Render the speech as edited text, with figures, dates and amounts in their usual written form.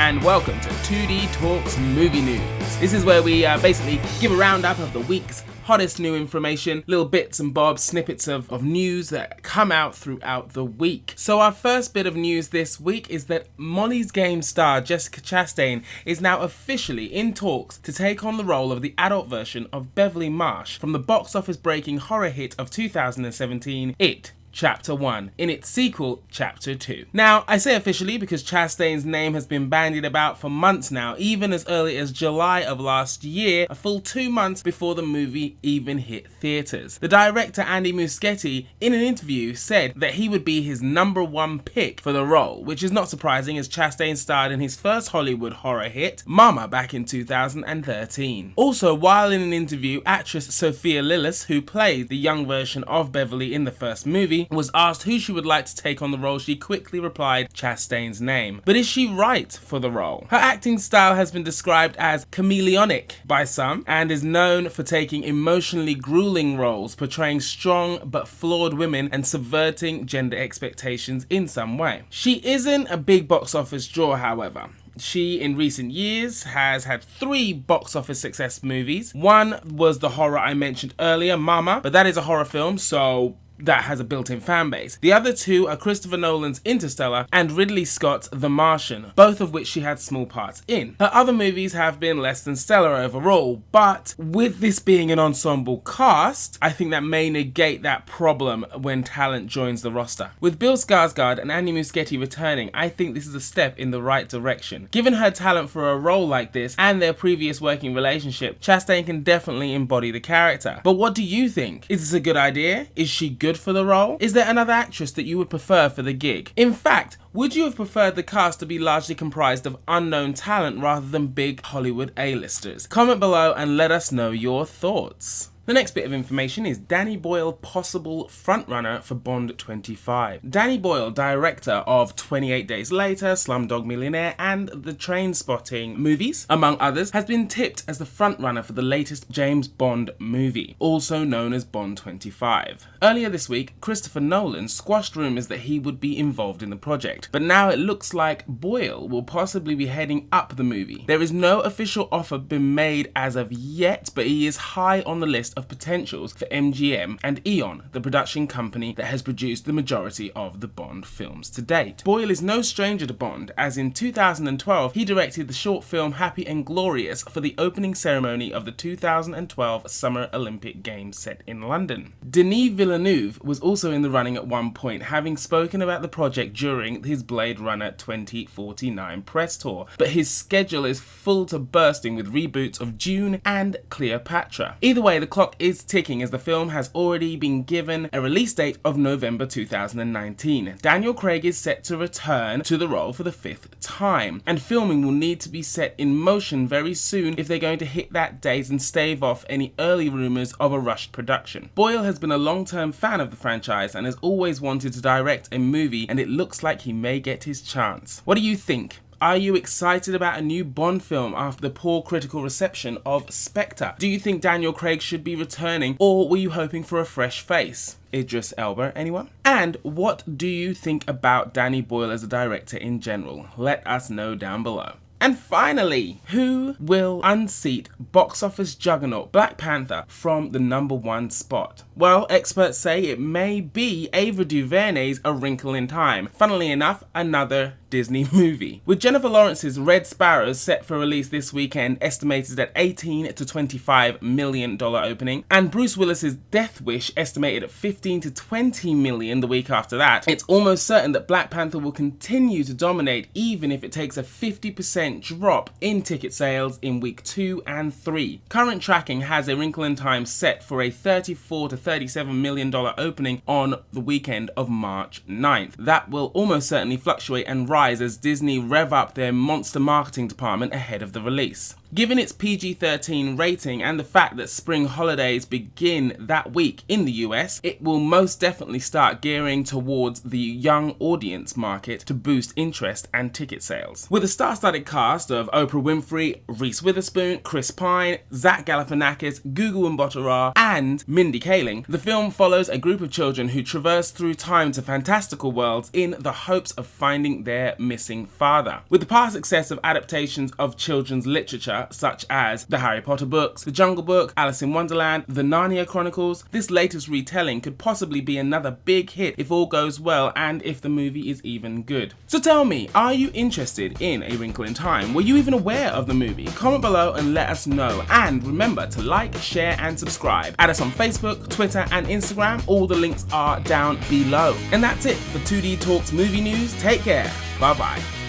and welcome to 2D Talk's Movie News. This is where we basically give a roundup of the week's hottest new information, little bits and bobs, snippets of news that come out throughout the week. So our first bit of news this week is that Molly's Game star Jessica Chastain is now officially in talks to take on the role of the adult version of Beverly Marsh from the box office breaking horror hit of 2017, It Chapter 1, in its sequel, Chapter 2. Now, I say officially because Chastain's name has been bandied about for months now, even as early as July of last year, a full 2 months before the movie even hit theatres. The director Andy Muschietti, in an interview, said that he would be his #1 pick for the role, which is not surprising as Chastain starred in his first Hollywood horror hit, Mama, back in 2013. Also, while in an interview, actress Sophia Lillis, who played the young version of Beverly in the first movie, was asked who she would like to take on the role. She quickly replied Chastain's name. But is she right for the role? Her acting style has been described as chameleonic by some and is known for taking emotionally grueling roles, portraying strong but flawed women and subverting gender expectations in some way. She isn't a big box office draw, however. She, in recent years, has had 3 box office success movies. One was the horror I mentioned earlier, Mama, but that is a horror film, so that has a built-in fan base. The other 2 are Christopher Nolan's Interstellar and Ridley Scott's The Martian, both of which she had small parts in. Her other movies have been less than stellar overall, but with this being an ensemble cast, I think that may negate that problem when talent joins the roster. With Bill Skarsgård and Andy Muschietti returning, I think this is a step in the right direction. Given her talent for a role like this and their previous working relationship, Chastain can definitely embody the character. But what do you think? Is this a good idea? Is she good for the role? Is there another actress that you would prefer for the gig? In fact, would you have preferred the cast to be largely comprised of unknown talent rather than big Hollywood A-listers? Comment below and let us know your thoughts. The next bit of information is Danny Boyle possible frontrunner for Bond 25. Danny Boyle, director of 28 Days Later, Slumdog Millionaire and the Trainspotting movies, among others, has been tipped as the frontrunner for the latest James Bond movie, also known as Bond 25. Earlier this week, Christopher Nolan squashed rumours that he would be involved in the project, but now it looks like Boyle will possibly be heading up the movie. There is no official offer been made as of yet, but he is high on the list of potentials for MGM and Eon, the production company that has produced the majority of the Bond films to date. Boyle is no stranger to Bond, as in 2012 he directed the short film Happy and Glorious for the opening ceremony of the 2012 Summer Olympic Games set in London. Denis Villeneuve was also in the running at one point, having spoken about the project during his Blade Runner 2049 press tour, but his schedule is full to bursting with reboots of Dune and Cleopatra. Either way, the clock is ticking as the film has already been given a release date of November 2019. Daniel Craig is set to return to the role for the 5th time, and filming will need to be set in motion very soon if they're going to hit that date and stave off any early rumours of a rushed production. Boyle has been a long-term fan of the franchise and has always wanted to direct a movie, and it looks like he may get his chance. What do you think? Are you excited about a new Bond film after the poor critical reception of Spectre? Do you think Daniel Craig should be returning, or were you hoping for a fresh face? Idris Elba, anyone? And what do you think about Danny Boyle as a director in general? Let us know down below. And finally, who will unseat box office juggernaut Black Panther from the #1 spot? Well, experts say it may be Ava DuVernay's A Wrinkle in Time. Funnily enough, another Disney movie. With Jennifer Lawrence's Red Sparrow set for release this weekend, estimated at $18 to $25 million opening, and Bruce Willis's Death Wish estimated at $15 to $20 million the week after that, it's almost certain that Black Panther will continue to dominate even if it takes a 50% drop in ticket sales in week 2 and 3. Current tracking has A Wrinkle in Time set for a $34 to $37 million opening on the weekend of March 9th. That will almost certainly fluctuate and rise as Disney rev up their monster marketing department ahead of the release. Given its PG-13 rating and the fact that spring holidays begin that week in the US, it will most definitely start gearing towards the young audience market to boost interest and ticket sales. With a star-studded cast of Oprah Winfrey, Reese Witherspoon, Chris Pine, Zach Galifianakis, Gugu Mbatha-Raw, and Mindy Kaling, the film follows a group of children who traverse through time to fantastical worlds in the hopes of finding their missing father. With the past success of adaptations of children's literature, such as the Harry Potter books, The Jungle Book, Alice in Wonderland, The Narnia Chronicles, this latest retelling could possibly be another big hit if all goes well and if the movie is even good. So tell me, are you interested in A Wrinkle in Time? Were you even aware of the movie? Comment below and let us know. And remember to like, share and subscribe. Add us on Facebook, Twitter and Instagram. All the links are down below. And that's it for 2D Talks Movie News. Take care. Bye bye.